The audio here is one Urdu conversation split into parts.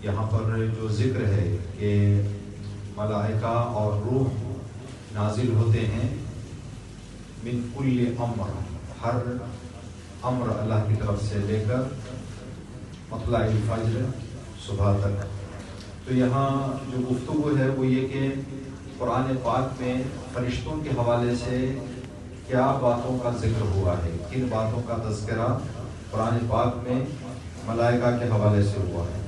یہاں پر جو ذکر ہے کہ ملائکہ اور روح نازل ہوتے ہیں من کل امر، ہر امر اللہ کی طرف سے لے کر مطلع الفجر صبح تک۔ تو یہاں جو گفتگو ہے وہ یہ کہ قرآن پاک میں فرشتوں کے حوالے سے کیا باتوں کا ذکر ہوا ہے، کن باتوں کا تذکرہ قرآن پاک میں ملائکہ کے حوالے سے ہوا ہے۔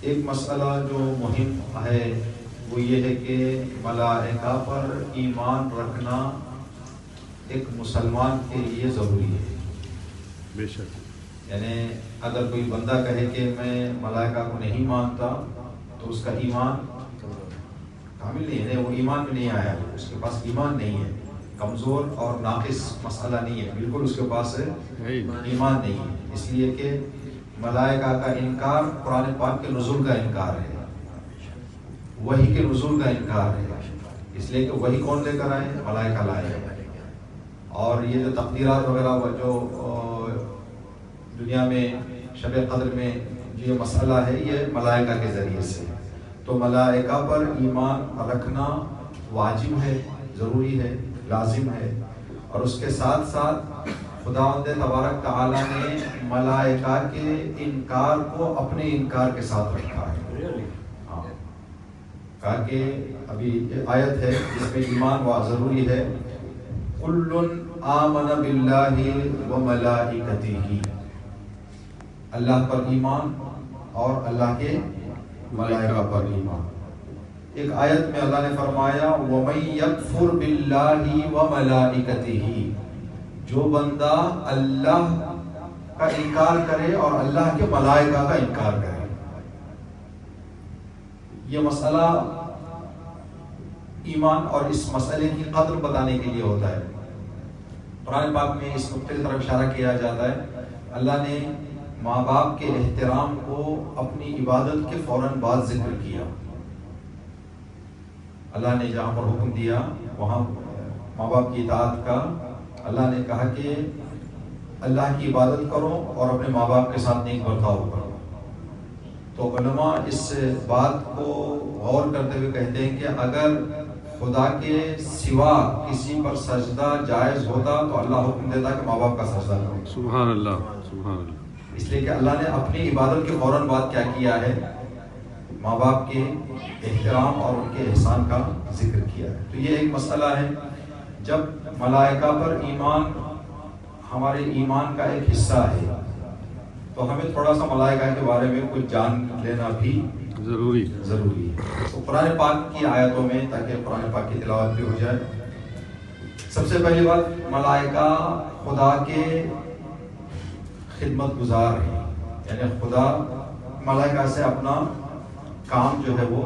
ایک مسئلہ جو مہم ہے وہ یہ ہے کہ ملائکہ پر ایمان رکھنا ایک مسلمان کے لیے ضروری ہے۔ بے شک، یعنی اگر کوئی بندہ کہے کہ میں ملائکہ کو نہیں مانتا تو اس کا ایمان کامل نہیں ہے، وہ ایمان میں نہیں آیا، اس کے پاس ایمان نہیں ہے، کمزور اور ناقص مسئلہ نہیں ہے، بالکل اس کے پاس ایمان نہیں ہے۔ اس لیے کہ ملائکہ کا انکار قرآن پاک کے نزول کا انکار ہے، وحی کے نزول کا انکار ہے، اس لیے کہ وحی کون لے کر آئے؟ ملائکہ لائے۔ اور یہ جو تقدیرات وغیرہ جو دنیا میں شب قدر میں یہ مسئلہ ہے یہ ملائکہ کے ذریعے سے، تو ملائکہ پر ایمان رکھنا واجب ہے، ضروری ہے، لازم ہے۔ اور اس کے ساتھ ساتھ خداوند تبارک تعالیٰ نے ملائکہ کے انکار کو اپنے انکار کے ساتھ رکھا ہے۔ ہاں، کہا کہ ابھی آیت ہے جس میں ایمان ضروری ہے، کل آمن باللہ وملائکتہ، اللہ پر ایمان اور اللہ کے ملائکہ پر ایمان۔ ایک آیت میں اللہ نے فرمایا وَمَن يَكْفُرْ بِاللَّهِ وَمَلَائِكَتِهِ، جو بندہ اللہ کا انکار کرے اور اللہ کے ملائکہ کا انکار کرے۔ یہ مسئلہ ایمان اور اس مسئلے کی قدر بتانے کے لیے ہوتا ہے۔ قرآن پاک میں اس نقطے کی طرف اشارہ کیا جاتا ہے، اللہ نے ماں باپ کے احترام کو اپنی عبادت کے فوراً بعد ذکر کیا۔ اللہ نے جہاں پر حکم دیا وہاں ماں باپ کی اطاعت کا، اللہ نے کہا کہ اللہ کی عبادت کرو اور اپنے ماں باپ کے ساتھ نیک برتاؤ کرو۔ تو علماء اس بات کو غور کرتے ہوئے کہتے ہیں کہ اگر خدا کے سوا کسی پر سجدہ جائز ہوتا تو اللہ حکم دیتا کہ ماں باپ کا سجدہ کرو۔ سبحان اللہ، سبحان اللہ۔ اس لیے کہ اللہ نے اپنی عبادت کے فوراً بعد کیا کیا ہے؟ ماں باپ کے احترام اور ان کے احسان کا ذکر کیا ہے۔ تو یہ ایک مسئلہ ہے، جب ملائکہ پر ایمان ہمارے ایمان کا ایک حصہ ہے تو ہمیں تھوڑا سا ملائکہ کے بارے میں کچھ جان لینا بھی ضروری ہے۔ تو قرآن پاک کی آیتوں میں، تاکہ قرآن پاک کی تلاوت بھی ہو جائے، سب سے پہلی بات ملائکہ خدا کے خدمت گزار ہیں، یعنی خدا ملائکہ سے اپنا کام جو ہے وہ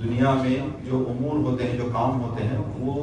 دنیا میں جو امور ہوتے ہیں، جو کام ہوتے ہیں وہ